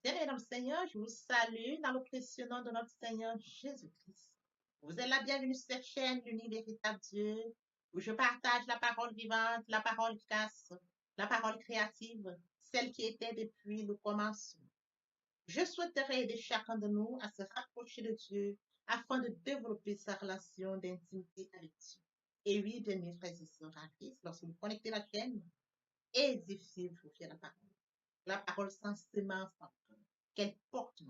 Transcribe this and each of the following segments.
Bien-aimés dans le Seigneur, je vous salue dans le précieux nom de notre Seigneur Jésus-Christ. Vous êtes la bienvenue sur cette chaîne, l'unique véritable Dieu, où je partage la parole vivante, la parole efficace, la parole créative, celle qui était depuis le commencement. Je souhaiterais aider chacun de nous à se rapprocher de Dieu afin de développer sa relation d'intimité avec Dieu. Et oui, bien-aimés frères et sœurs en Christ, lorsque vous connectez la chaîne, édifiez-vous sur la parole. La parole sans semence en cœur, qu'elle porte.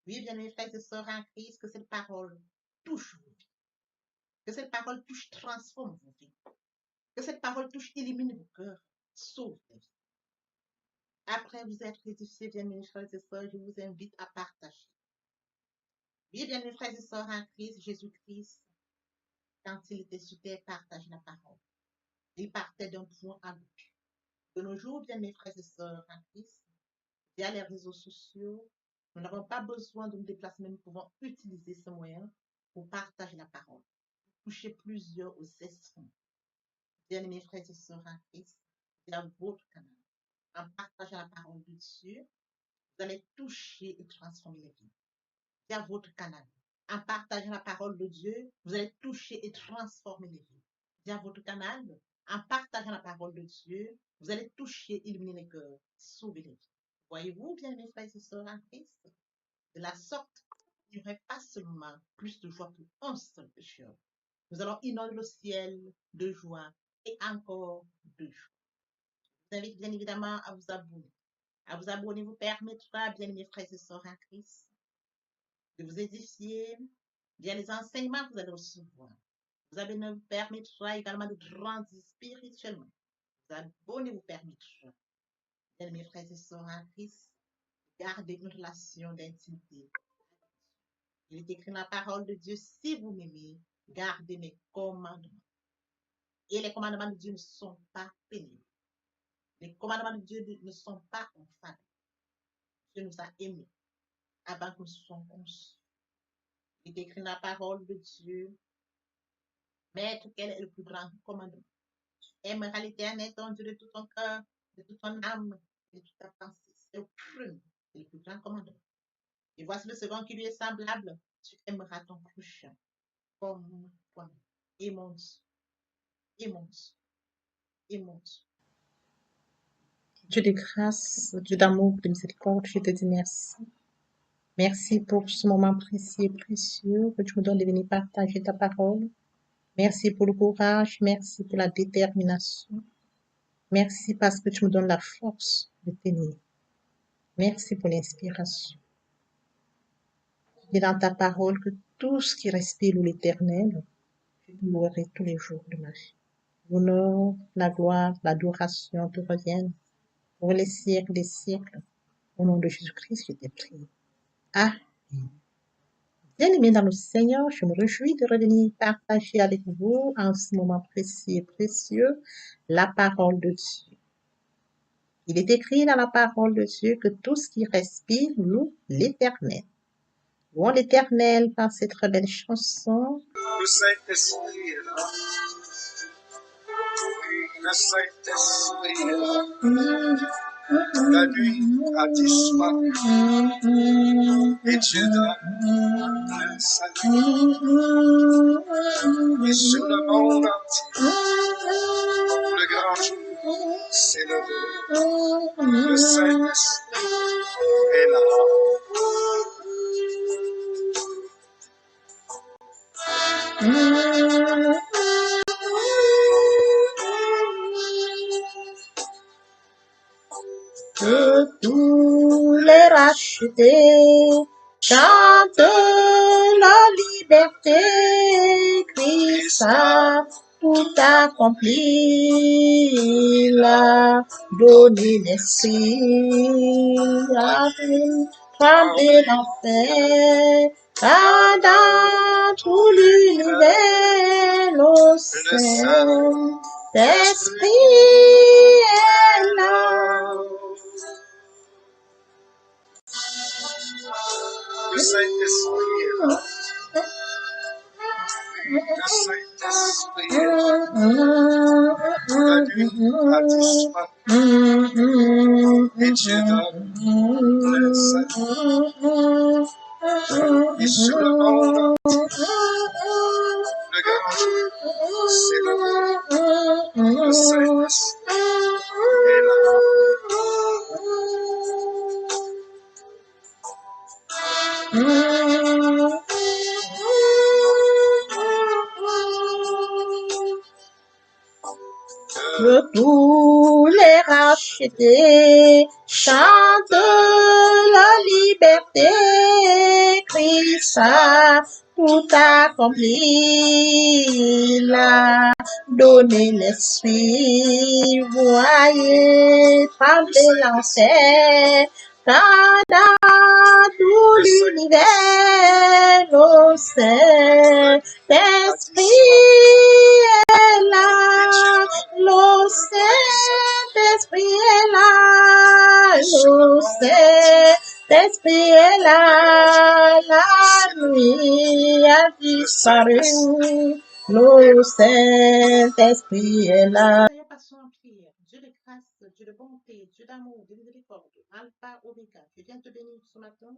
Oui, bien-aimés frères et sœurs en Christ, que cette parole touche vos vies, que cette parole touche, transforme vos vies, que cette parole touche, illumine vos cœurs, sauve les vies. Après vous être édifiés, bien-aimés frères et sœurs, je vous invite à partager. Oui, bien-aimés frères et sœurs en Christ, Jésus-Christ, quand il était sur terre, partage la parole. Il partait d'un point à l'autre. De nos jours, bien-aimés frères et sœurs en Christ, via les réseaux sociaux, nous n'avons pas besoin de nous déplacer, mais nous pouvons utiliser ce moyen pour partager la parole, toucher plusieurs aux esprits. Bien-aimés frères et sœurs en Christ, via votre canal, en partageant la parole de Dieu, vous allez toucher et transformer les vies. Via votre canal, en partageant la parole de Dieu, vous allez toucher et transformer les vies. Via votre canal, en partageant la parole de Dieu, vous allez toucher, illuminer les cœurs, sauver les vies. Voyez-vous, bien-aimés frères et sœurs en Christ, de la sorte, il n'y aurait pas seulement plus de joie pour un seul pécheur. Nous allons inonder le ciel de joie et encore de joie. Je vous invite bien évidemment à vous abonner. À vous abonner vous permettra, bien aimés frères et sœurs en Christ, de vous édifier via les enseignements que vous allez recevoir. Vous abonner vous permettra également de grandir spirituellement. Vous abonner vous permettra, bien aimés frères et sœurs en Christ, de garder une relation d'intimité. Il est écrit dans la parole de Dieu, si vous m'aimez, gardez mes commandements. Et les commandements de Dieu ne sont pas pénibles. Les commandements de Dieu ne sont pas infâmes. Dieu nous a aimés avant que nous soyons conçus. Il est écrit dans la parole de Dieu, Maître, quel est le plus grand commandement? Tu aimeras l'Éternel, ton Dieu, de tout ton cœur, de toute ton âme, et de toute ta pensée. C'est le premier, c'est le plus grand commandement. Et voici le second qui lui est semblable. Tu aimeras ton prochain comme toi-même. Et mon Dieu, et mon Dieu, et mon Dieu. Dieu de grâce, Dieu d'amour, de miséricorde, je te dis merci. Merci pour ce moment précieux et précieux que tu me donnes de venir partager ta parole. Merci pour le courage, merci pour la détermination. Merci parce que tu me donnes la force de tenir. Merci pour l'inspiration. Et dans ta parole que tout ce qui respire l'Éternel, je te louerai tous les jours de ma vie. L'honneur, la gloire, l'adoration te reviennent pour les siècles des siècles. Au nom de Jésus-Christ, je t'ai prié. Amen. Bien-aimés dans le Seigneur, je me réjouis de revenir partager avec vous en ce moment précieux et précieux la parole de Dieu. Il est écrit dans la parole de Dieu que tout ce qui respire loue l'Éternel. Louons l'Éternel par cette très belle chanson. Le Saint-Esprit est là. Le Saint-Esprit est là. La nuit a disparu et Dieu donne le salut. Et sur le monde entier, le grand jour s'est levé. Le Saint-Esprit est là. Que tous les rachetés chantent la liberté, Christ a tout accompli, il a donné l'esprit, a tremblé l'enfer, car dans tout l'univers, le Saint-Esprit est là. Le Saint-Esprit est là. Le Saint-Esprit est là. La nuit a disparu Et Dieu donne plein salut. Et sur le monde, le grand c'est le Saint-Esprit est là. Que tous les rachetés chantent la liberté. Christ a tout accompli. Il a donné l'esprit. Voyez trembler l'enfer. Quand dans tout l'univers, le Saint-Esprit est là. Le Saint-Esprit est là. Le Saint-Esprit est là. La nuit a disparu. Le Saint-Esprit est là. Passons en prière. Dieu de grâce, Dieu de bonté, Dieu d'amour, de miséricorde, Alpha, Omega. Je viens te bénir ce matin,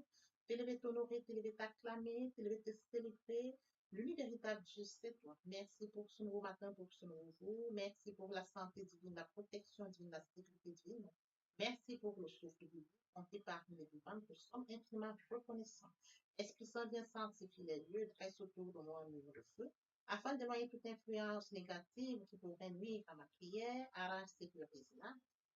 t'élever, t'honorer, t'élever, t'acclamer, t'élever, te célébrer. L'unique véritable Dieu, c'est toi. Merci pour ce nouveau matin, pour ce nouveau jour. Merci pour la santé divine, la protection divine, la sécurité divine. Merci pour le souffle divin. Compté parmi les vivants, nous sommes infiniment reconnaissants. Esprit Saint, viens sanctifier les lieux, dresse autour de moi un mur de feu, afin d'éloigner toute influence négative qui pourrait nuire à ma prière, arrange sécurise-la.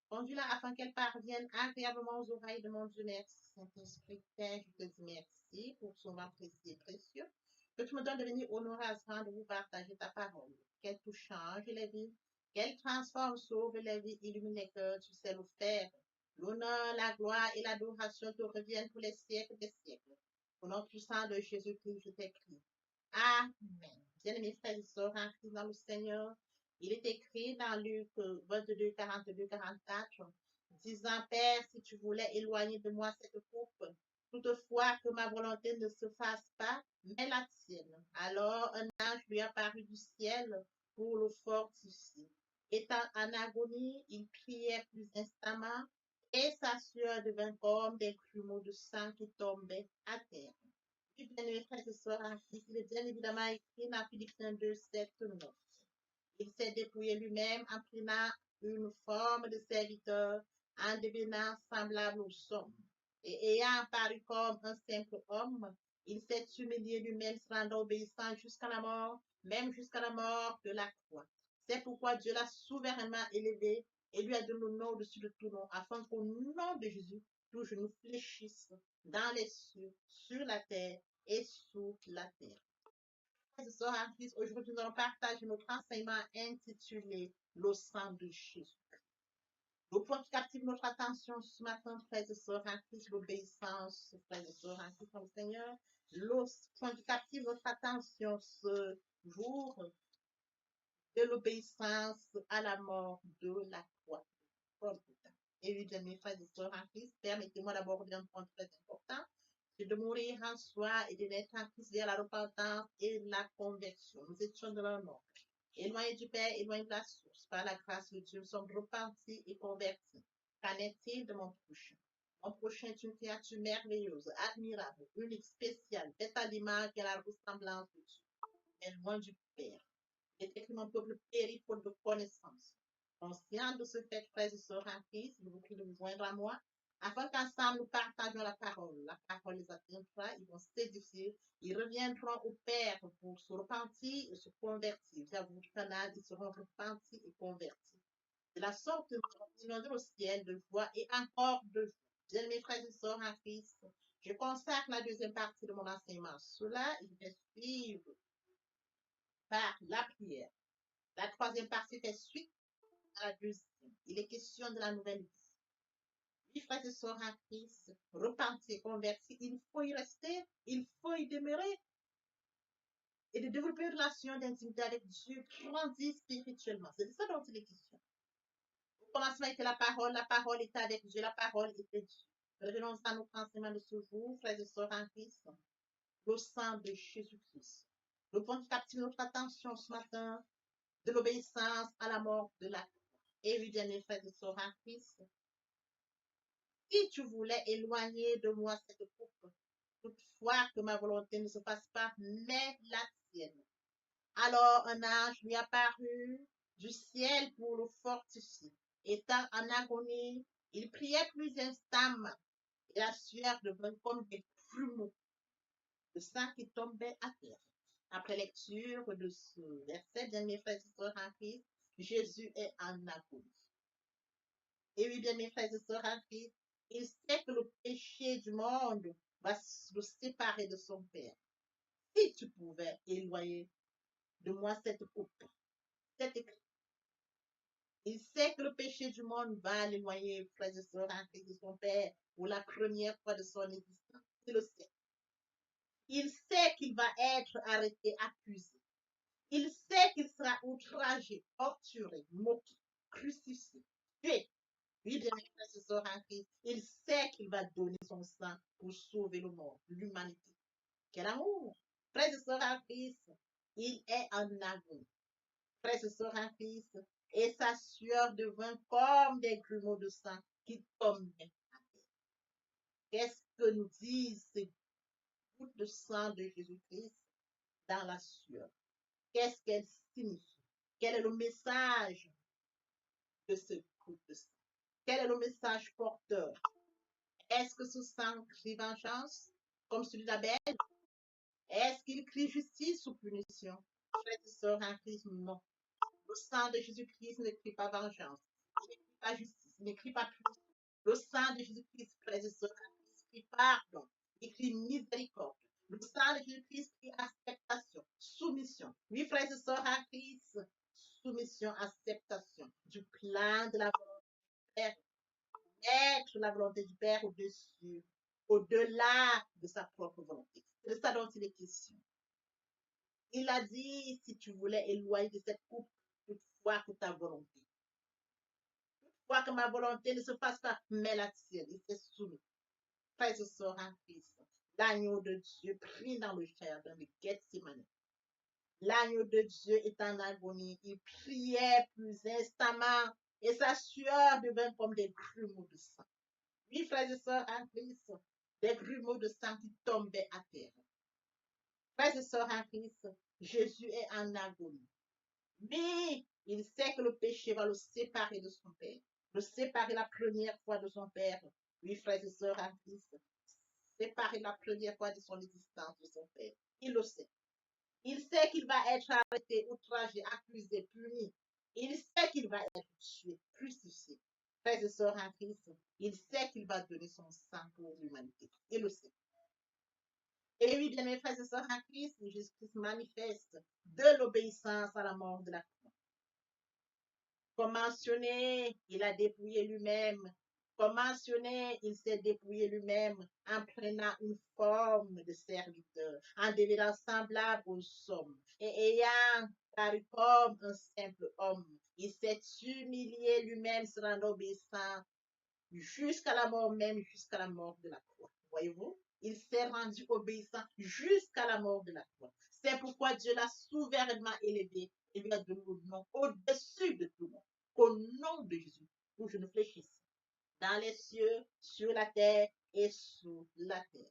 Conduis-la afin qu'elle parvienne agréablement aux oreilles de mon Dieu. Merci, Saint-Esprit, Père, je te dis merci pour son vent précieux et précieux, que tu me donnes de venir honorer à ce rendez-vous, partager ta parole, qu'elle tout change les vies, qu'elle transforme, sauve les vies, illumine les cœurs, tu sais le faire. L'honneur, la gloire et l'adoration te reviennent pour les siècles des siècles. Au nom puissant de Jésus-Christ, je t'écris. Amen. Bien-aimés frères et sœurs en Christ dans le Seigneur, il est écrit dans Luc 22, 42, 44, disant, Père, si tu voulais éloigner de moi cette coupe, toutefois que ma volonté ne se fasse pas, mais la tienne. Alors un ange lui apparut du ciel pour le fortifier. Étant en agonie, il priait plus instamment, et sa sueur devint comme des grumeaux de sang qui tombaient à terre. Bien-aimés frères et sœurs en Christ, il est bien évidemment écrit dans Philippiens 2, 7, 9. Il s'est dépouillé lui-même en prenant une forme de serviteur, en devenant semblable aux hommes. Et ayant apparu comme un simple homme, il s'est humilié lui-même, se rendant obéissant jusqu'à la mort, même jusqu'à la mort de la croix. C'est pourquoi Dieu l'a souverainement élevé et lui a donné le nom au-dessus de tout nom, afin qu'au nom de Jésus, tout genou fléchisse dans les cieux, sur la terre et sous la terre. Ce soir, en Christ, aujourd'hui, nous allons partager notre enseignement intitulé Le sang de Jésus. Le point qui captive notre attention ce matin, frères et sœurs en Christ, l'obéissance, frères et sœurs en Christ, au Seigneur. Le point qui captive notre attention ce jour, de l'obéissance à la mort de la croix. Et oui, bien, mes frères et sœurs en Christ, permettez-moi d'aborder un point très important, c'est de mourir en soi et de naître en Christ vers la repentance et la conversion. Nous étions dans le monde, éloignés du Père, éloignés de la source. Par la grâce de Dieu, nous sommes repentis et convertis. Qu'en est-il de mon prochain? Mon prochain est une créature merveilleuse, admirable, unique, spéciale, faite à l'image et à la ressemblance de Dieu, mais loin du Père. Il est écrit mon peuple périt faute de connaissance. Conscient de ce fait, frères et sœurs en Christ, je vous prie de vous joindre à moi, afin qu'ensemble nous partagions la parole. La parole les atteindra, ils vont s'édifier, ils reviendront au Père pour se repentir et se convertir. Via votre canal, ils seront repentis et convertis. De la sorte, nous inonder au ciel de joie et encore de joie. Bien, mes frères et sœurs en Christ, je consacre la deuxième partie de mon enseignement. Cela, il fait suivre par la prière. La troisième partie fait suite à la deuxième. Il est question de la nouvelle vie. Oui, frères et sœurs en Christ, repentir, convertir, il faut y rester, il faut y demeurer et de développer une relation d'intimité avec Dieu, grandir spirituellement. C'est de ça dont il est question. Au commencement était la parole était avec Dieu, la parole était Dieu. Revenons à notre enseignement de ce jour, frères et sœurs en Christ, le sang de Jésus-Christ. Le point qui captive notre attention ce matin, de l'obéissance à la mort de la croix. Et oui, bien mes frères et sœurs en Christ, Si tu voulais éloigner de moi cette coupe, toutefois que ma volonté ne se fasse pas, mais la tienne. Alors un ange lui apparut du ciel pour le fortifier. Étant en agonie, il priait plus instamment, et la sueur devint comme des grumeaux de sang qui tombait à terre. Après lecture de ce verset, bien mes frères et sœurs en Christ, Jésus est en agonie. Et oui, bien mes frères et sœurs en Christ, il sait que le péché du monde va le séparer de son Père. Si tu pouvais éloigner de moi cette coupe, c'est écrit. Il sait que le péché du monde va l'éloigner, frères et sœurs en Christ, de son Père pour la première fois de son existence. Il le sait. Il sait qu'il va être arrêté, accusé. Il sait qu'il sera outragé, torturé, moqué, crucifié, tué. Oui, bien, mes frères et sœurs en Christ, il sait qu'il va donner son sang pour sauver le monde, l'humanité. Quel amour! Frères et sœurs en Christ, il est en agonie. Frères et sœurs en Christ, et sa sueur devint comme des grumeaux de sang qui tombaient. Qu'est-ce que nous disent ces gouttes de sang de Jésus-Christ dans la sueur? Qu'est-ce qu'elles signifient? Quel est le message de ce goutte de sang? Quel est le message porteur? Est-ce que ce sang crie vengeance, comme celui d'Abel? Est-ce qu'il crie justice ou punition? Frères et sœurs en Christ, non. Le sang de Jésus-Christ ne crie pas vengeance, il ne crie pas justice, il ne crie pas punition. Le sang de Jésus-Christ, frères et sœurs en Christ, crie pardon, il crie miséricorde. Le sang de Jésus-Christ crie acceptation, soumission. Oui, frères et sœurs en Christ, soumission, acceptation du plan de la volonté du Père, mettre la volonté du Père au-dessus, au-delà de sa propre volonté. C'est de ça dont il est question. Il a dit, si tu voulais éloigner de cette coupe, toutefois que ta volonté. Toutefois que ma volonté ne se fasse pas, mais la tienne. Il s'est soumis. Frères et sœurs en Christ, l'agneau de Dieu pris dans le jardin de Gethsemane. L'agneau de Dieu est en agonie. Il priait plus instamment et sa sueur devint comme des grumeaux de sang. Oui, frères et sœurs en Christ, des grumeaux de sang qui tombaient à terre. Frères et sœurs en Christ, Jésus est en agonie. Mais il sait que le péché va le séparer de son Père, le séparer la première fois de son Père. Oui, frères et sœurs en Christ, séparer la première fois de son existence de son Père. Il le sait. Il sait qu'il va être arrêté, outragé, accusé, puni. Il sait qu'il va être tué, crucifié. Frères et sœurs en Christ, il sait qu'il va donner son sang pour l'humanité. Il le sait. Et oui, bien mes frères et sœurs en Christ, Jésus-Christ manifeste de l'obéissance à la mort de la croix. Comme mentionné, il a dépouillé lui-même. Comme mentionné, il s'est dépouillé lui-même en prenant une forme de serviteur, en devenant semblable aux hommes et ayant paru comme un simple homme. Il s'est humilié lui-même, se rendant obéissant jusqu'à la mort même, jusqu'à la mort de la croix. Voyez-vous? Il s'est rendu obéissant jusqu'à la mort de la croix. C'est pourquoi Dieu l'a souverainement élevé et lui a donné le nom au-dessus de tout nom, au nom de Jésus, pour que je ne fléchisse dans les cieux, sur la terre et sous la terre.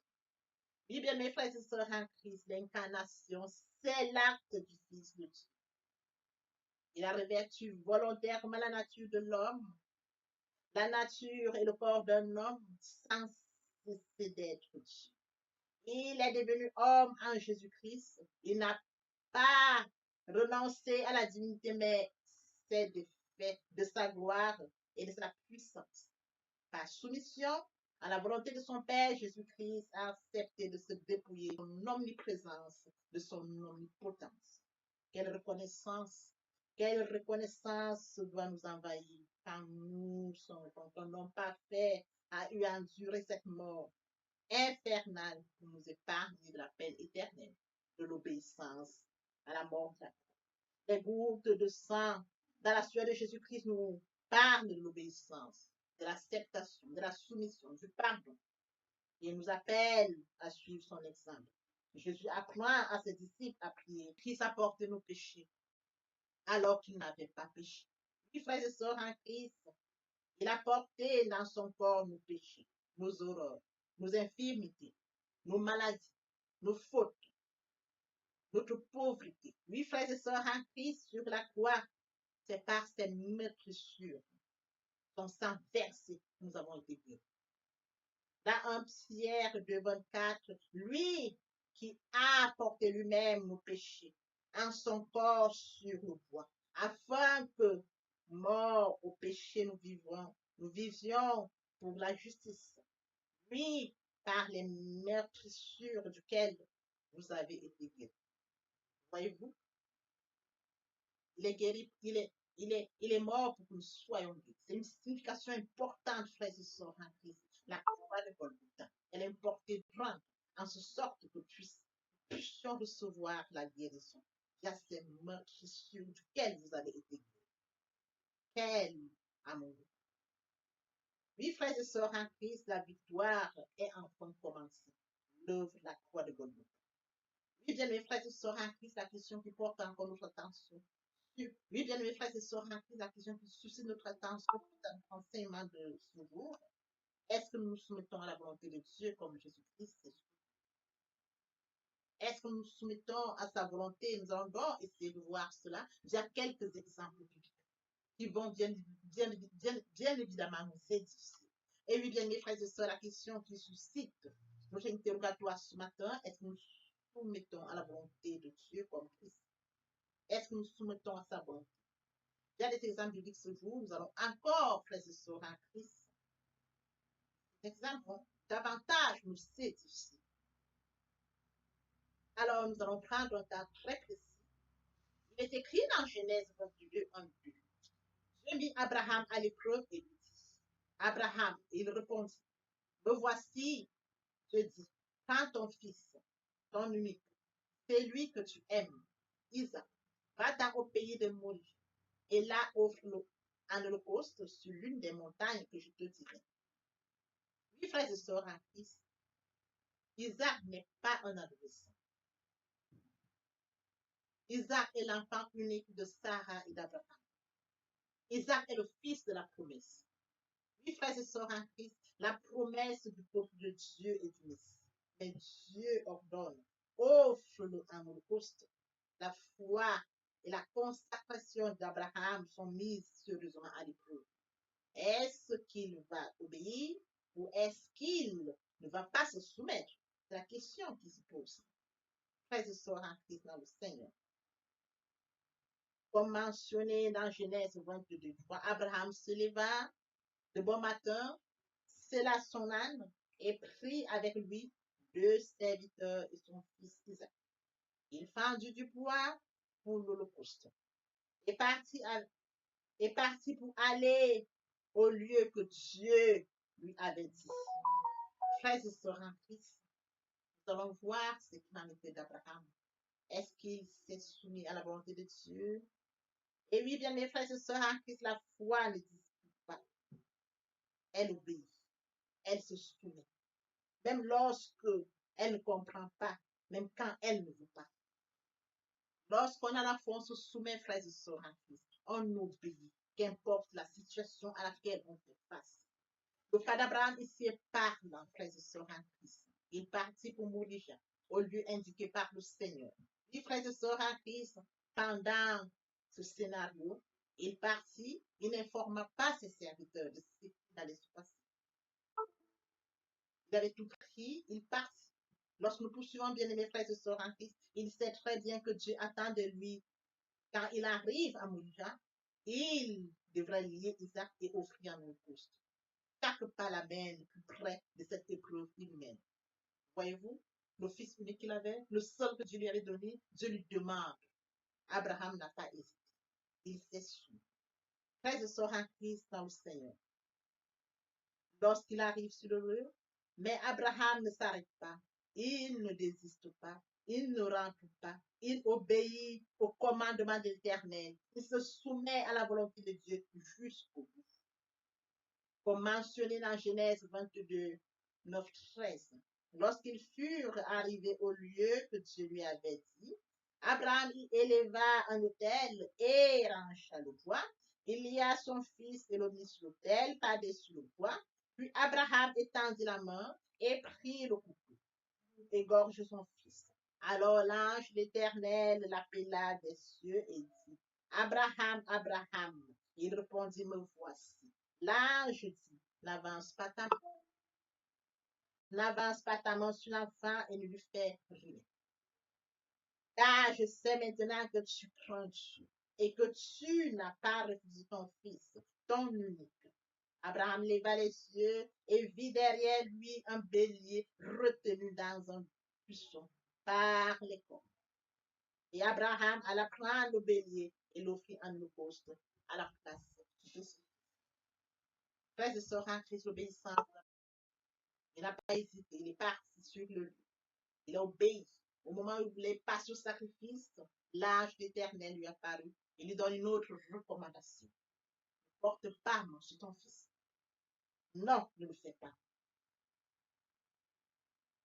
Oui, bien, mes frères et sœurs en Christ, l'incarnation, c'est l'acte du Fils de Dieu. Il a revêtu volontairement la nature de l'homme, la nature et le corps d'un homme sans cesser d'être Dieu. Il est devenu homme en Jésus-Christ. Il n'a pas renoncé à la divinité, mais c'est de fait de sa gloire et de sa puissance. Par soumission à la volonté de son Père, Jésus-Christ a accepté de se dépouiller de son omniprésence, de son omnipotence. Quelle reconnaissance doit nous envahir quand nous sommes, quand un homme parfait a eu à endurer cette mort infernale pour nous épargner de la peine éternelle, de l'obéissance à la mort. Les gouttes de sang dans la sueur de Jésus-Christ nous parlent de l'obéissance, de l'acceptation, de la soumission, du pardon. Il nous appelle à suivre son exemple. Jésus apprend à ses disciples à prier. Christ a porté nos péchés alors qu'il n'avait pas péché. Oui, frères et sœurs en Christ, Il a porté dans son corps nos péchés, nos horreurs, nos infirmités, nos maladies, nos fautes, notre pauvreté. Oui, frères et sœurs, en Christ sur la croix, c'est par ses meurtrissures, son sang versé, nous avons été guéris. Dans 1 Pierre 2,24, lui qui a porté lui-même nos péchés en son corps sur le bois, afin que, morts au péché, nous vivions pour la justice. Oui, par les meurtrissures duquel vous avez été guéris. Voyez-vous, il est guéri, il est mort pour que nous soyons guéris. C'est une signification importante, frères et sœurs en Christ. La croix de Golgotha, elle est portée grande, en sorte que nous puissions recevoir la guérison. Il y a ces meurtrissures duquel vous avez été guéris. Quel amour! Oui, frères et sœurs en Christ, la victoire est enfin commencée. L'œuvre, la croix de Golgotha. Oui, bien mes frères et sœurs en Christ, la question qui porte encore notre attention. Oui, bien mes frères et sœurs en Christ, la question qui suscite notre attention dans notre enseignement de ce jour. Est-ce que nous nous soumettons à la volonté de Dieu comme Jésus-Christ? Est-ce que nous nous soumettons à sa volonté? Nous allons donc essayer de voir cela. Il y a quelques exemples bibliques qui vont bien évidemment nous édifier. Et oui, bien mes frères et sœurs, la question qui suscite notre interrogatoire ce matin, est-ce que nous nous soumettons à la volonté de Dieu comme Christ? Est-ce que nous nous soumettons à sa volonté? Il y a des exemples bibliques ce jour. Nous allons encore, frères et sœurs en Christ, ces exemples vont davantage nous édifier. Alors, nous allons prendre un cas très précis. Il est écrit dans Genèse 22, 1, 2. Dieu mit Abraham à l'épreuve et lui dit, Abraham, il répondit, me voici, je dis, prends ton fils, ton unique, celui que tu aimes, Isaac, va-t'en au pays de Morie, et là offre-le en holocauste sur l'une des montagnes que je te dirai. Oui, frères et sœurs en Christ, Isaac n'est pas un adolescent. Isaac est l'enfant unique de Sarah et d'Abraham. Isaac est le fils de la promesse. Oui, frères et sœurs en Christ, la promesse du peuple de Dieu est du Messie. Mais Dieu ordonne, offre-le en holocauste. La foi et la consacration d'Abraham sont mises sérieusement à l'épreuve. Est-ce qu'il va obéir ou est-ce qu'il ne va pas se soumettre? C'est la question qui se pose. Frères et sœurs en Christ dans le Seigneur. Comme mentionné dans Genèse 22, 3, Abraham se leva de bon matin, sella son âne et prit avec lui 2 serviteurs et son fils Isaac. Il fendit du bois pour l'holocauste et partit pour aller au lieu que Dieu lui avait dit. Frères et sœurs en Christ, nous allons voir ce qu'il en était d'Abraham. Est-ce qu'il s'est soumis à la volonté de Dieu? Et oui, bien mes frères et sœurs en Christ, la foi ne dispute pas. Elle obéit. Elle se soumet. Même lorsque elle ne comprend pas, même quand elle ne veut pas. Lorsqu'on a la foi, on se soumet, frères et sœurs en Christ. On obéit, qu'importe la situation à laquelle on fait face. Le cas d'Abraham ici est parlant, frères et sœurs en Christ. Il partit pour mourir au lieu indiqué par le Seigneur. Les frères et sœurs en Christ, pendant ce scénario, il partit, il n'informa pas ses serviteurs de ce qui allait se passer. Il avait tout pris, il partit. Lorsque nous poursuivons bien aimés frères et sœurs en Christ, il sait très bien que Dieu attend de lui. Quand il arrive à Mourija, il devrait lier Isaac et offrir un holocauste. Chaque pas l'amène plus près de cette épreuve humaine. Voyez-vous, le fils unique qu'il avait, le seul que Dieu lui avait donné, Dieu lui demande. Abraham n'a pas hésité. Il s'est soumis. Frères et sœurs en Christ dans le Seigneur. Lorsqu'il arrive sur le lieu, mais Abraham ne s'arrête pas. Il ne désiste pas. Il ne rentre pas. Il obéit au commandement de l'Éternel. Il se soumet à la volonté de Dieu jusqu'au bout. Comme mentionné dans Genèse 22, 9, 13. Lorsqu'ils furent arrivés au lieu que Dieu lui avait dit, Abraham y éleva un autel et rancha le bois Il lia son fils et le mit sur l'autel par-dessus le bois. Puis Abraham étendit la main et prit le couteau, égorge son fils. Alors l'ange de l'Éternel l'appela des cieux et dit, Abraham, Abraham. Il répondit, me voici. L'ange dit, n'avance pas ta main sur l'enfant et ne lui fais rien. Car je sais maintenant que tu crains Dieu et que tu n'as pas refusé ton fils, ton unique. Abraham leva les yeux et vit derrière lui un bélier retenu dans un buisson par les cornes. Et Abraham alla prendre le bélier et l'offrit en holocauste à la place de Jésus. Frères et sœurs en Christ obéissant, il n'a pas hésité, il est parti sur le lieu. Il a obéi. Au moment où il voulait passer au sacrifice, l'ange d'Éternel lui apparut. Il lui donne une autre recommandation. Ne porte pas main sur ton fils. Non, ne le fais pas.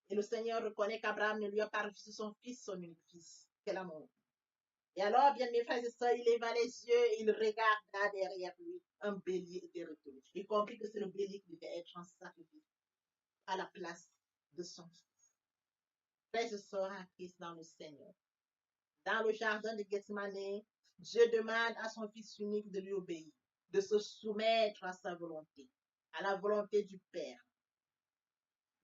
Et le Seigneur reconnaît qu'Abraham ne lui a pas refusé son fils, son unique fils. Quel amour. Et alors, bien mes frères et sœurs, il leva les yeux, il regarda derrière lui. Un bélier était retenu. Il comprit que c'est le bélier qui devait être en sacrifice à la place de son fils. Frères et sœurs en Christ dans le Seigneur. Dans le jardin de Gethsemane, Dieu demande à son Fils unique de lui obéir, de se soumettre à sa volonté, à la volonté du Père.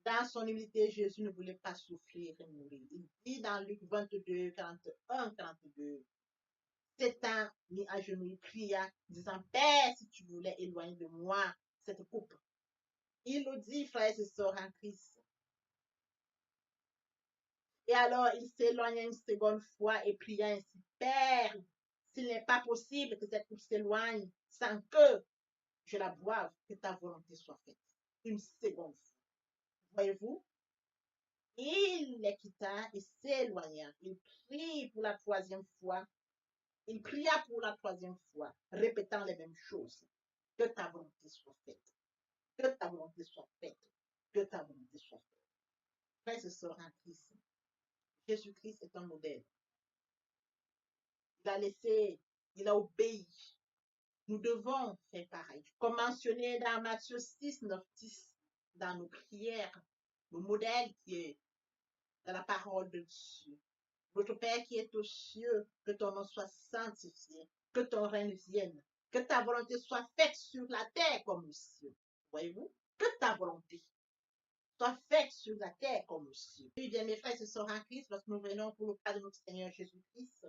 Dans son humilité, Jésus ne voulait pas souffrir et mourir. Il dit dans Luc 22, 41, 42, s'étant mis à genoux, il pria, disant, Père, si tu voulais éloigner de moi cette coupe. Il nous dit, frères et sœurs en Christ. Et alors, il s'éloigna une seconde fois et pria ainsi, Père, s'il n'est pas possible que cette coupe s'éloigne sans que je la boive, que ta volonté soit faite. Une seconde fois. Voyez-vous? Il les quitta et s'éloigna. Il prie pour la troisième fois. Il pria pour la troisième fois, répétant les mêmes choses. Que ta volonté soit faite. Que ta volonté soit faite. Que ta volonté soit faite. Frères et sœurs en Christ, Jésus-Christ est un modèle. Il a obéi. Nous devons faire pareil. Comme mentionné dans Matthieu 6, 9, 10, dans nos prières, le modèle qui est dans la parole de Dieu. Notre Père qui est aux cieux, que ton nom soit sanctifié, que ton règne vienne, que ta volonté soit faite sur la terre comme au ciel. Voyez-vous? Que ta volonté soit faite sur la terre comme au ciel. Eh bien, mes frères et sœurs en Christ, lorsque nous venons pour le cas de notre Seigneur Jésus-Christ,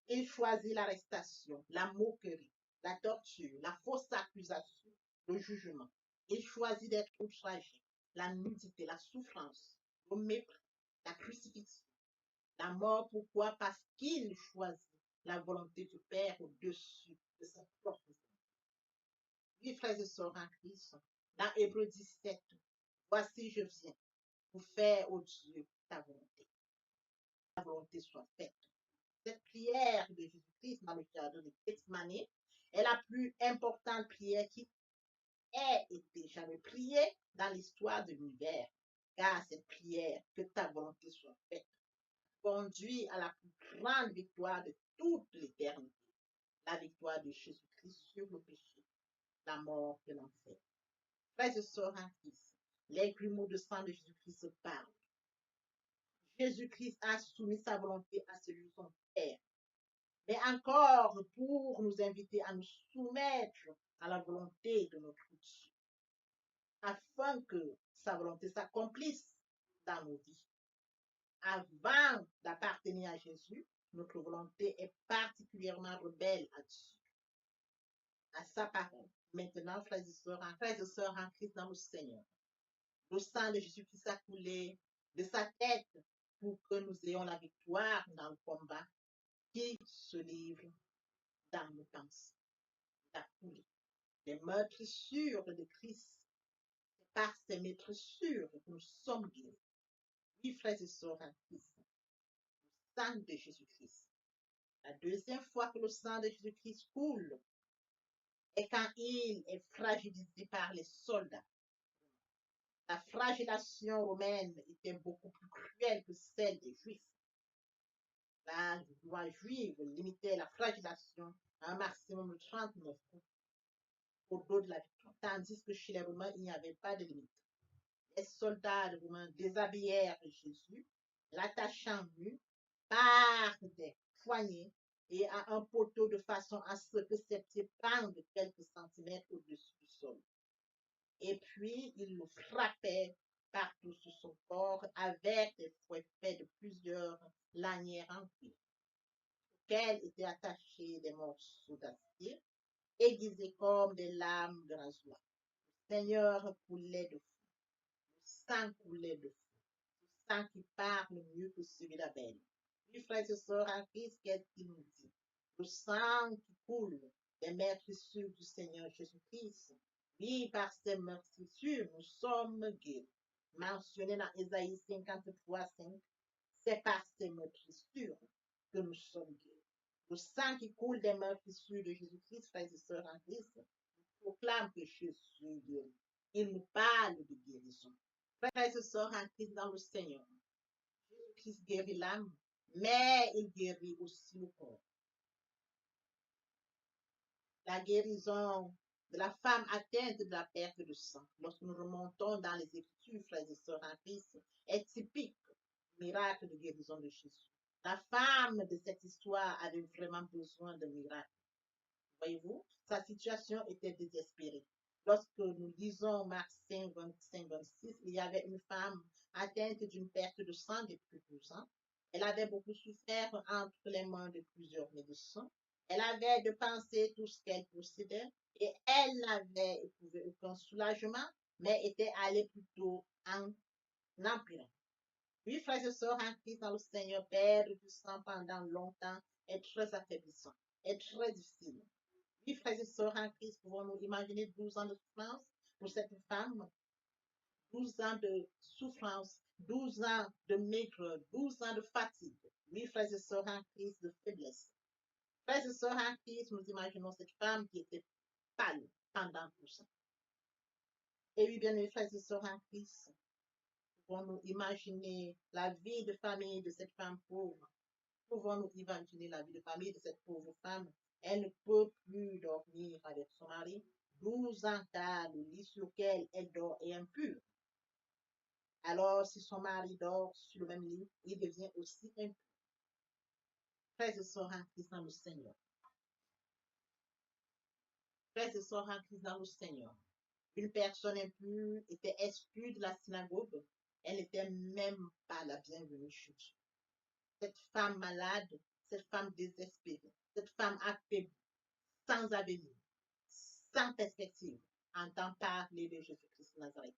il choisit l'arrestation, la moquerie, la torture, la fausse accusation, le jugement. Il choisit d'être outragé, la nudité, la souffrance, le mépris, la crucifixion, la mort. Pourquoi? Parce qu'il choisit la volonté du Père au-dessus de sa propre volonté. Oui, frères et sœurs en Christ, dans Hébreux 17, voici je viens pour faire, ô Dieu, ta volonté. Ta volonté soit faite. Cette prière de Jésus-Christ dans le jardin de Gethsemane est la plus importante prière qui ait été jamais priée dans l'histoire de l'univers. Car cette prière, que ta volonté soit faite, conduit à la plus grande victoire de toute l'éternité, la victoire de Jésus-Christ sur le péché, la mort et l'enfer. Frères et sœurs en Christ, les grumeaux de sang de Jésus-Christ se parlent. Jésus-Christ a soumis sa volonté à celui de son Père, mais encore pour nous inviter à nous soumettre à la volonté de notre Dieu, afin que sa volonté s'accomplisse dans nos vies. Avant d'appartenir à Jésus, notre volonté est particulièrement rebelle à Dieu, à sa parole. Maintenant, frères et sœurs en Christ dans le Seigneur, le sang de Jésus-Christ a coulé de sa tête pour que nous ayons la victoire dans le combat qui se livre dans nos pensées. Il a coulé. Les meurtrissures de Christ, c'est par ces meurtrissures que nous sommes guéris. Oui, frères et sœurs en Christ, le sang de Jésus-Christ. La deuxième fois que le sang de Jésus-Christ coule est quand il est fragilisé par les soldats. La flagellation romaine était beaucoup plus cruelle que celle des Juifs. La loi juive limitait la flagellation à un maximum de 39 coups au dos de la victime, tandis que chez les Romains, il n'y avait pas de limite. Les soldats romains déshabillèrent Jésus, l'attachant nu par des poignets et à un poteau de façon à ce que ses pieds pendent quelques centimètres au-dessus du sol. Et puis, ils le frappaient partout sur son corps avec des fouets faits de plusieurs lanières en cuir, auxquelles étaient attachés des morceaux d'acier aiguisés comme des lames de rasoir. Le Seigneur coulait de feu, le sang coulait de feu, le sang qui parle mieux que celui d'Abel. Oui, frères et sœurs en Christ, qu'est-ce qu'il nous dit? Le sang qui coule des meurtrissures du Seigneur Jésus-Christ. Oui, par ces meurtrissures, nous sommes guéris. Mentionné dans Ésaïe 53, 5, c'est par ces meurtrissures que nous sommes guéris. Le sang qui coule des meurtrissures de Jésus-Christ, frères et sœurs en Christ, proclame que Jésus guérit. Il nous parle de guérison. Frères et sœurs en Christ dans le Seigneur, Jésus-Christ guérit l'âme, mais il guérit aussi le corps. La guérison de la femme atteinte de la perte de sang, lorsque nous remontons dans les Écritures, frères et sœurs en Christ, est typique du miracle de guérison de Jésus. La femme de cette histoire avait vraiment besoin de miracle. Voyez-vous, sa situation était désespérée. Lorsque nous lisons Marc 5, 25, 26, il y avait une femme atteinte d'une perte de sang depuis 12 ans. Elle avait beaucoup souffert entre les mains de plusieurs médecins. Elle avait dépensé tout ce qu'elle possédait et elle n'avait éprouvé aucun soulagement, mais était allée plutôt en empirant. Oui, frères et sœurs en Christ dans le Seigneur, perdre du sang pendant longtemps est très affaiblissant, est très difficile. Oui, frères et sœurs en Christ, pouvons-nous imaginer 12 ans de souffrance pour cette femme, 12 ans de souffrance, 12 ans de maigre, 12 ans de fatigue. Oui, frères et sœurs en Christ, de faiblesse. Frères et sœurs en Christ, nous imaginons cette femme qui était pâle pendant tout ça. Et oui, bien aimés frères et sœurs en Christ, pouvons-nous imaginer la vie de famille de cette femme pauvre. Pouvons-nous imaginer la vie de famille de cette pauvre femme? Elle ne peut plus dormir avec son mari. 12 ans car le lit sur lequel elle dort est impur. Alors, si son mari dort sur le même lit, il devient aussi impur. Frères et sœurs en Christ dans le Seigneur. Frères et sœurs en Christ dans le Seigneur. Une personne impure était exclue de la synagogue. Elle n'était même pas la bienvenue chez Dieu. Cette femme malade, cette femme désespérée, cette femme affaiblie, sans avenir, sans perspective, entend parler de Jésus-Christ de Nazareth.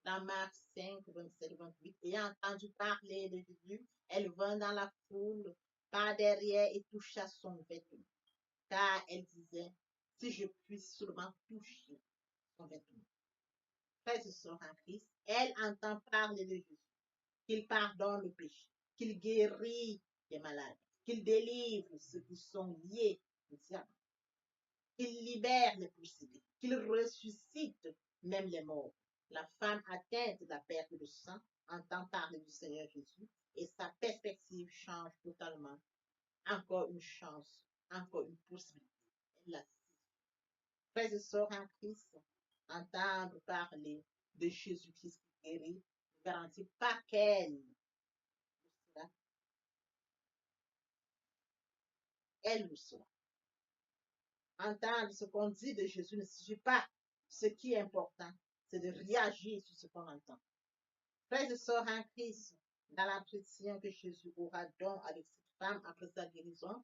Dans Marc 5, 27, 28, ayant entendu parler de Jésus, elle vint dans la foule par derrière et toucha son vêtement, car elle disait, si je puis seulement toucher son vêtement. Frères et sœurs en Christ, elle entend parler de Jésus, qu'il pardonne le péché, qu'il guérit les malades, qu'il délivre ceux qui sont liés au diable, qu'il libère les possédés, qu'il ressuscite même les morts. La femme atteinte de la perte de sang entend parler du Seigneur Jésus et sa perspective change totalement. Encore une chance, encore une possibilité. Elle la saisit. Frères et sœurs en Christ, entendre parler de Jésus-Christ qui guérit ne garantit pas qu'elle le sera. Elle le sera. Entendre ce qu'on dit de Jésus ne suffit pas. Ce qui est important, c'est de réagir sur ce qu'on entend. Frères et sœurs en Christ, dans l'entretien que Jésus aura donc avec cette femme après sa guérison,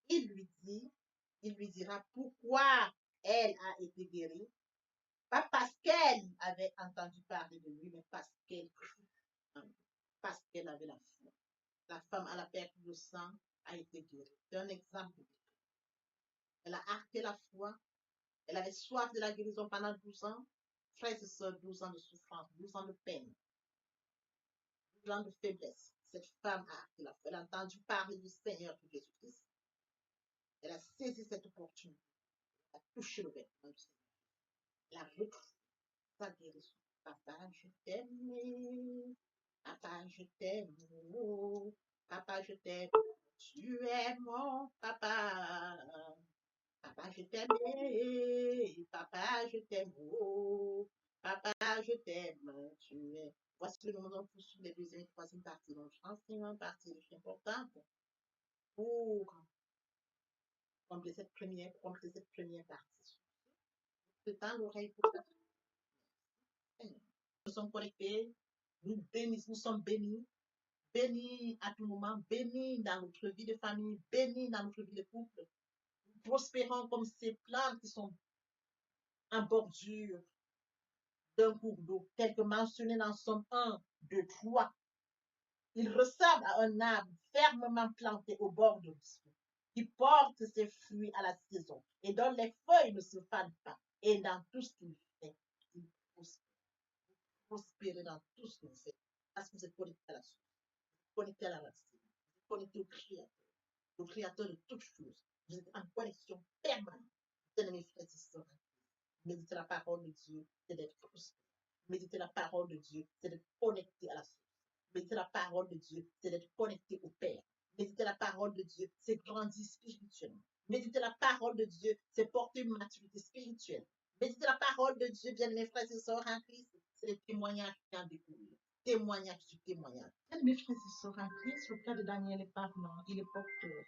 il lui dira pourquoi elle a été guérie, pas parce qu'elle avait entendu parler de lui, mais parce qu'elle crut en lui, parce qu'elle avait la foi. La femme à la perte de sang a été guérie. C'est un exemple. Elle a arqué la foi. Elle avait soif de la guérison pendant 12 ans. Frères et sœurs, 12 ans de souffrance, 12 ans de peine, 12 ans de faiblesse. Cette femme a arqué la foi. Elle a entendu parler du Seigneur de Jésus-Christ. Elle a saisi cette opportunité. Elle a touché le vêtement du Seigneur. Elle a recru sa guérison. Papa, je t'aime. Papa, je t'aime. Papa, je t'aime. Tu es mon papa. Papa, je t'aime. Papa, je t'aime. Oh, papa, je t'aime. Tu es. Voici le moment pour suivre les deuxième et troisième parties. Donc, enseignement partie est importante pour compléter cette première partie. C'est temps l'oreille pour ça. Nous sommes connectés. Nous bénissons, nous sommes bénis. Bénis à tout moment. Bénis dans notre vie de famille. Bénis dans notre vie de couple. Prospérons comme ces plantes qui sont en bordure d'un cours d'eau, tel que mentionné dans Somme 1, 2, 3. Il ressemble à un arbre fermement planté au bord de l'eau, qui porte ses fruits à la saison et dont les feuilles ne se fanent pas. Et dans tout ce qu'il fait, il prospère dans tout ce qu'il fait. Parce que vous êtes connecté à la source, connecté à la racine, connecté au Créateur de toutes choses. Vous êtes en connexion permanente. Bien-aimés frères et sœurs, méditer la parole de Dieu, c'est d'être prospère. Méditer la parole de Dieu, c'est d'être connecté à la source. Méditer la parole de Dieu, c'est d'être connecté au Père. Méditer la parole de Dieu, c'est grandir spirituellement. Méditer la parole de Dieu, c'est porter une maturité spirituelle. Méditer la parole de Dieu, bien mes frères et sœurs en Christ, c'est les témoignages qui en découlent. Témoignage sur témoignage. Bien mes frères et sœurs en Christ, le cas de Daniel est parlant, il est porteur.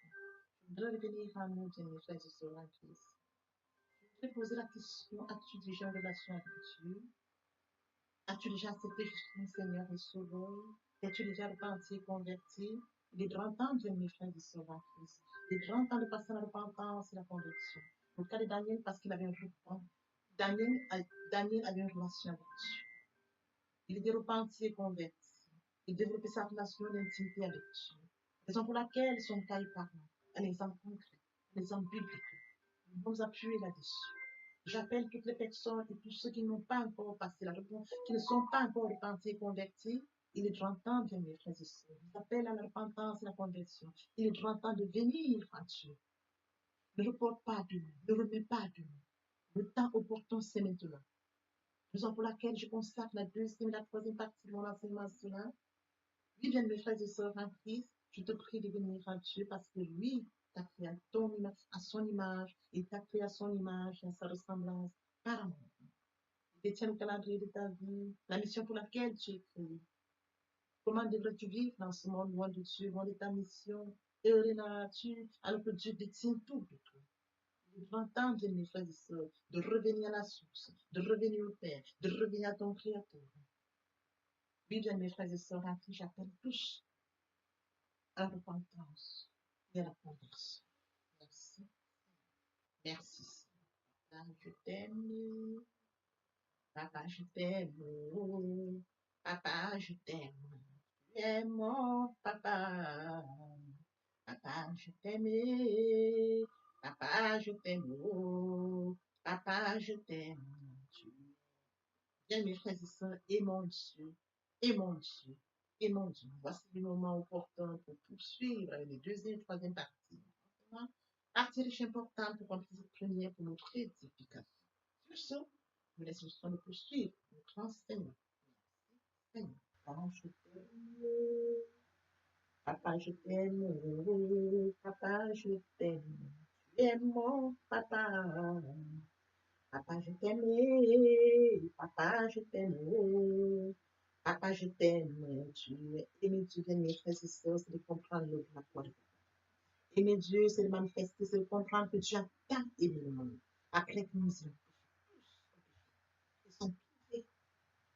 Je voudrais revenir à nous, bien mes frères et sœurs en Christ. Je voudrais poser la question, as-tu déjà une relation avec Dieu? As-tu déjà accepté Jésus comme Seigneur et Sauveur? Es-tu déjà repenti et converti? Il est grand temps de mes frères et sœurs en Christ. Il est grand temps de passer la repentance et la conversion. Dans le cas de Daniel, parce qu'il avait un repent. Daniel avait une relation avec Dieu. Il était repenti et converti. Il développait sa relation d'intimité avec Dieu. Raison pour laquelle son cas est parlant. Un exemple concret, un exemple biblique. Nous nous appuyer là-dessus. J'appelle toutes les personnes et tous ceux qui n'ont pas encore passé la repentance, qui ne sont pas encore repentis et convertis. Il est grand temps, bien mes frères et sœurs. J'appelle à la repentance et la conversion. Il est grand temps de venir à Dieu. Ne reporte pas demain, ne remets pas demain. Le temps opportun, c'est maintenant. Raison pour laquelle je consacre la deuxième et la troisième partie de mon enseignement cela. Oui, bien mes frères et sœurs en Christ, je te prie de venir à Dieu parce que lui t'a créé à son image, il t'a créé à son image et à sa ressemblance par amour. Il détient le calendrier de ta vie, la mission pour laquelle tu es créé. Comment devrais-tu vivre dans ce monde loin de Dieu, loin de ta mission, heureux dans la nature, alors que Dieu détient tout de toi? Il est grand temps, bien mes frères et sœurs, de revenir à la source, de revenir au Père, de revenir à ton Créateur. Oui, bien mes frères et sœurs, à qui j'appelle tous à la repentance et à la conversion. Merci. Merci. Papa, je t'aime. Papa, je t'aime. Papa, je t'aime. Tu es mon papa. Papa, je t'aime. Papa, je t'aime. Papa, je t'aime. Bien, mes frères et sœurs, et mon Dieu, et mon Dieu, et mon Dieu. Voici le moment opportun pour poursuivre les deuxième et troisième parties. Partie riche importante pour remplir cette première pour notre édification. Sur ce, nous laissons le temps de poursuivre notre enseignement. Seigneur, papa, je t'aime. Papa, je t'aime. Papa, je t'aime. Tu es mon papa. Papa, je t'aime. Papa, je t'aime. Papa, je t'aime. Tu es aimé, tu viens, mes frères et sœurs, c'est de comprendre le la foi. Aimer Dieu, c'est de manifester, c'est de comprendre que tu as tant aimé le monde. Après que nous sommes ils sont privés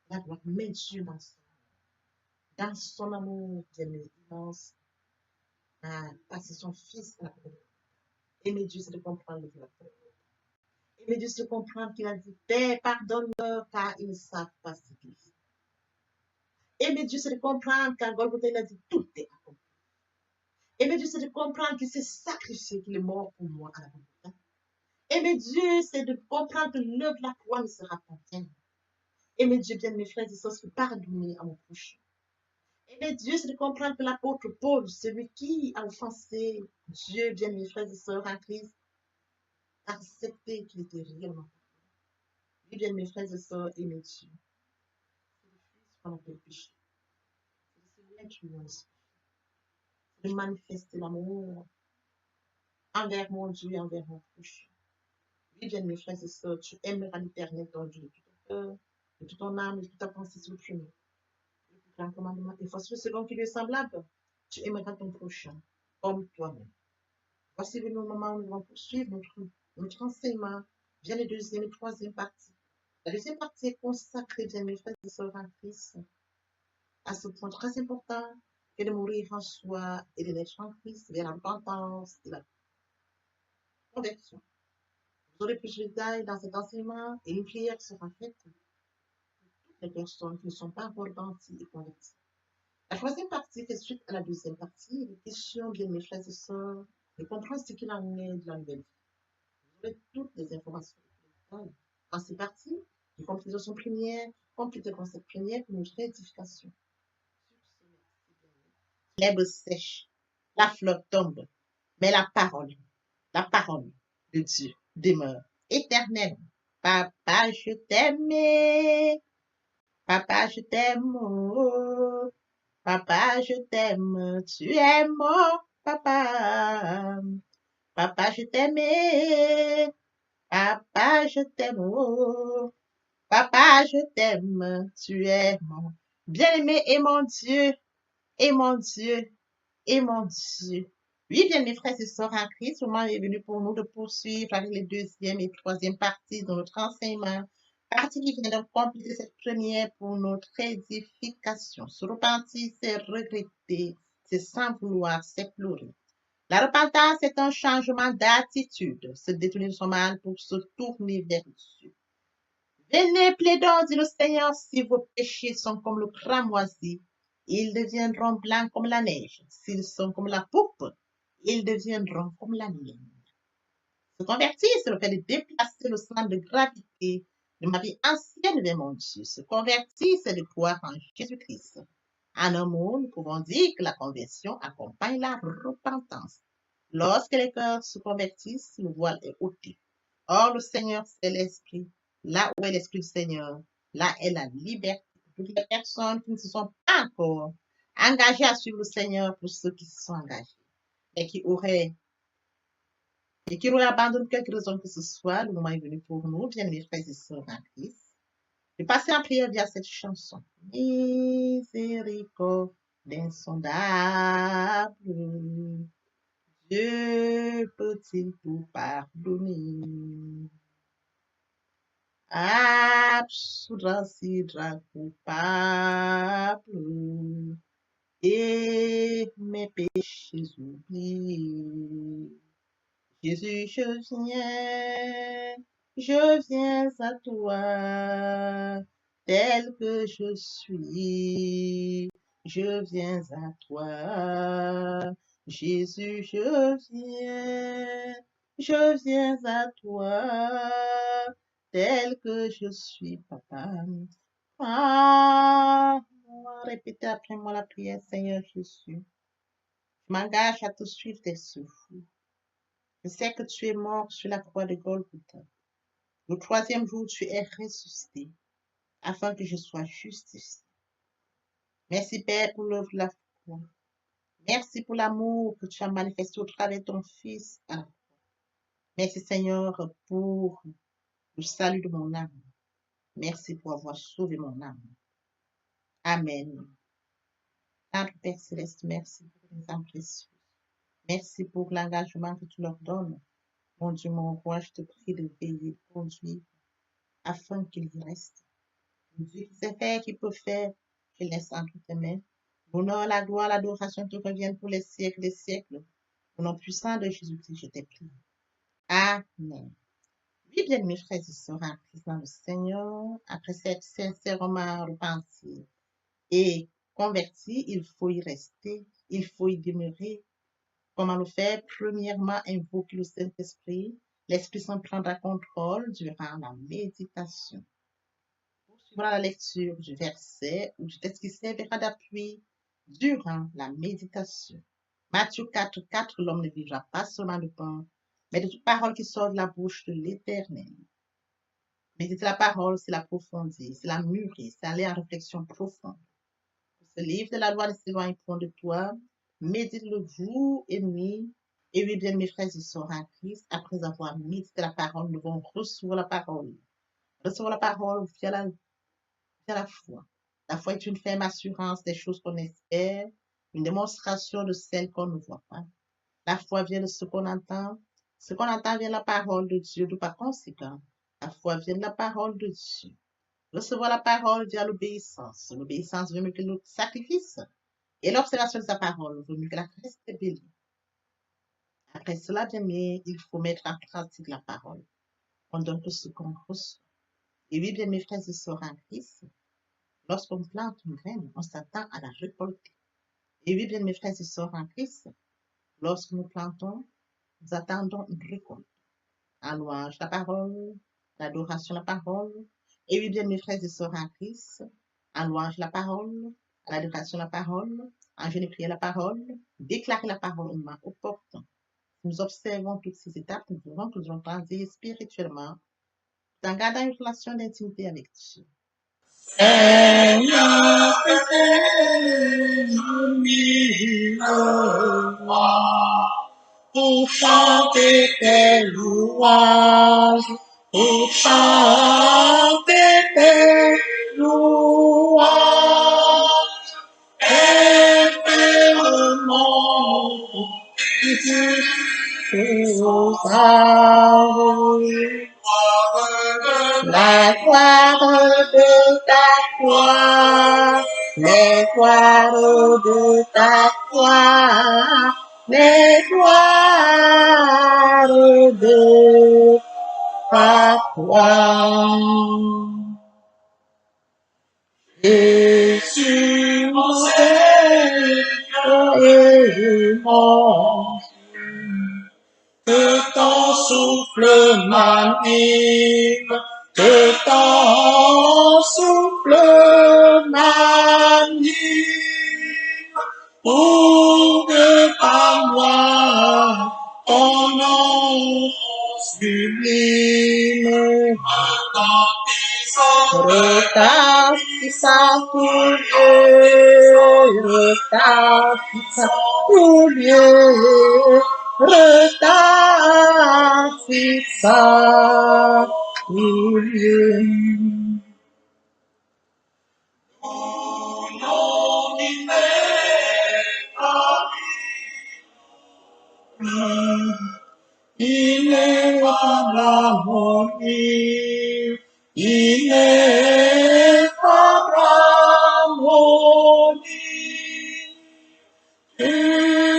d'avoir mis Dieu dans son amour, bien immense, à passer son fils à la croix. Aimer Dieu, c'est de comprendre le la croix. Aimer Dieu, c'est de comprendre qu'il a dit, Père, pardonne-leur, car ils ne savent pas ce qu'ils font. Aimer Dieu, c'est de comprendre qu'à Golgotha, il a dit, tout est accompli. Aimer Dieu, c'est de comprendre qu'il s'est sacrifié, qu'il est mort pour moi à la Golgotha. Aimer Dieu, c'est de comprendre que l'œuvre de la croix ne sera pas vaine. Aimer Dieu, bien mes frères et sœurs, c'est pardonner à mon prochain. Aimer Dieu, c'est de comprendre que l'apôtre Paul, celui qui a offensé Dieu, bien mes frères et sœurs en Christ, a accepté qu'il était réellement. Oui, bien mes frères et sœurs, aimer Dieu. C'est de fuir ce qu'on appelle péché. C'est de se mettre loin de ce péché. C'est de manifester l'amour envers mon Dieu et envers mon prochain. Oui, bien, mes frères et sœurs, tu aimeras l'Éternel ton Dieu de tout ton cœur, de toute ton âme, de toute ta pensée, c'est le premier. Le plus grand commandement. Et voici le second qui lui est semblable. Tu aimeras ton prochain comme toi-même. Voici le moment où nous allons poursuivre notre enseignement. Vient la deuxième et troisième partie. La deuxième partie est consacrée, bien, mes frères et sœurs en Christ, à ce point très important que de mourir en soi et de naître en Christ vers la repentance et la conversion. Vous aurez plus de détails dans cet enseignement et une prière sera faite pour toutes les personnes qui ne sont pas encore repenties et converties. La troisième partie fait suite à la deuxième partie. Il est question, bien mes frères et sœurs, de comprendre ce qu'il en est de la nouvelle vie. Vous aurez toutes les informations dans ces parties, y compris de son première, complétez le concept première pour notre édification. L'herbe sèche, la fleur tombe, mais la parole de Dieu demeure éternelle. Papa, je t'aime. Papa, je t'aime. Oh. Papa, je t'aime. Tu es mon papa. Papa, je t'aime. Papa, je t'aime. Oh. Papa, je t'aime. Tu es mon bien-aimé et mon Dieu. Et mon Dieu. Et mon Dieu. Oui, bien, mes frères et sœurs en Christ, le moment est venu pour nous de poursuivre avec les deuxième et troisième parties de notre enseignement. Partie qui vient de compléter cette première pour notre édification. Se repentir, c'est regretter, c'est sans vouloir, c'est pleurer. La repentance est un changement d'attitude, se détourner de son mal pour se tourner vers Dieu. Venez, plaidons, dit le Seigneur, si vos péchés sont comme le cramoisi, ils deviendront blancs comme la neige. S'ils sont comme la pourpre, ils deviendront comme la laine. Se convertir, c'est le fait de déplacer le centre de gravité de ma vie ancienne vers mon Dieu. Se convertir, c'est de croire en Jésus-Christ. En un mot, nous pouvons dire que la conversion accompagne la repentance. Lorsque les cœurs se convertissent, le voile est ôté. Or, le Seigneur, c'est l'Esprit. Là où est l'Esprit du Seigneur, là est la liberté. Toutes les personnes qui ne se sont pas encore engagées à suivre le Seigneur, pour ceux qui se sont engagés, et qui auraient abandonné quelque raison que ce soit, le moment est venu pour nous, bien mes frères et sœurs en Christ, de passer en prière via cette chanson. Miséricorde insondable, Dieu peut-il tout pardonner? Absoudra sidra coupable et mes péchés oubliés. Jésus, je viens à toi, tel que je suis. Je viens à toi, Jésus, je viens à toi, tel que je suis, papa. Ah, répétez après moi la prière, Seigneur Jésus. Je m'engage à te suivre tes souffles. Je sais que tu es mort sur la croix de Golgotha. Le troisième jour, tu es ressuscité, afin que je sois justifié. Merci, Père, pour l'œuvre de la croix. Merci pour l'amour que tu as manifesté au travers de ton Fils. Merci, Seigneur, pour le salut de mon âme. Merci pour avoir sauvé mon âme. Amen. Notre Père Céleste, merci pour les âmes précieuses. Merci pour l'engagement que tu leur donnes. Mon Dieu, mon roi, je te prie de veiller, de conduire, afin qu'ils y restent. Dieu qui sait faire, qui peut faire, je laisse entre tes mains. L'honneur, la gloire, l'adoration te reviennent pour les siècles des siècles. Au nom puissant de Jésus-Christ, je t'ai prié. Amen. Oui, bien, mes frères et sœurs, en Christ dans le Seigneur, après s'être sincèrement repenti et converti, il faut y rester, il faut y demeurer. Comment le faire? Premièrement, invoquer le Saint-Esprit. L'Esprit Saint prendra contrôle durant la méditation. Poursuivra la lecture du verset ou du texte qui servira d'appui durant la méditation. Matthieu 4:4, l'homme ne vivra pas seulement de pain, mais de toute parole qui sort de la bouche de l'Éternel. Méditer la parole, c'est l'approfondir, c'est la mûrir, c'est aller en réflexion profonde. Ce livre de la loi ne s'éloigne point de toi, Méditez-le vous et nuit. Et oui, bien, mes frères et sœurs en Christ, après avoir médité la parole, nous allons recevoir la parole. Recevoir la parole via la foi. La foi est une ferme assurance des choses qu'on espère, une démonstration de celles qu'on ne voit pas. La foi vient de ce qu'on entend. Ce qu'on entend vient de la parole de Dieu, de par conséquent. La foi vient de la parole de Dieu. Recevoir la parole via l'obéissance. L'obéissance veut mieux que le sacrifice. Et l'observation de sa parole vaut mieux que la reste bénie. Après cela, bien aimé, il faut mettre en pratique la parole. On donne tout ce qu'on reçoit. Et oui, bien mes frères et sœurs en Christ, lorsqu'on plante une graine, on s'attend à la récolter. Et oui, bien mes frères et sœurs en Christ, lorsque nous plantons, nous attendons une récolte. En louange la parole, l'adoration la parole. Et oui, bien mes frères et sœurs en Christ, en louange la parole, l'adoration la parole, en jeûne et prière la parole, déclarer la parole au moment opportun. Nous observons toutes ces étapes, nous pouvons que nous allons grandir spirituellement, en gardant une relation d'intimité avec Dieu. Seigneur, pour chanter tes louanges, pour chanter tes louanges, éternellement, la gloire de ta gloire, les gloires de ta gloire, les gloires de ta gloire. Jésus, mon Seigneur et mon que ton souffle m'anime, que ton souffle m'anime, pour que par moi ton nom sublime retentissant pour Dieu, retentissant pour Dieu. Ineffable harmonie, ineffable harmonie, irrépondable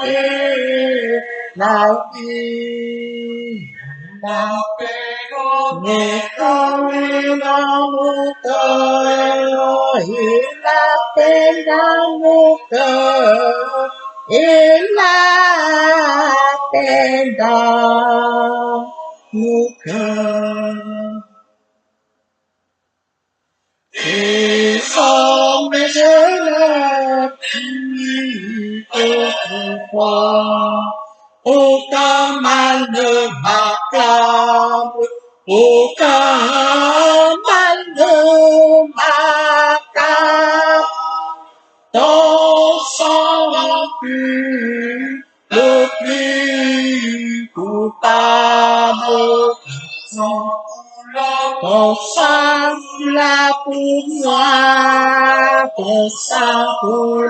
et la vie, la paix dans mon cœur, et la paix dans mon cœur, et la paix dans mon cœur. Désormais je l'ai plus autrefois, aucun mal ne m'accable, aucun mal ne m'accable. Ton sang pur, le plus coupable, ton sang là pour moi, ton sang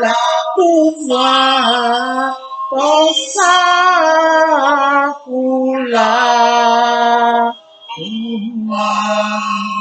là pour moi, ton sang là pour moi.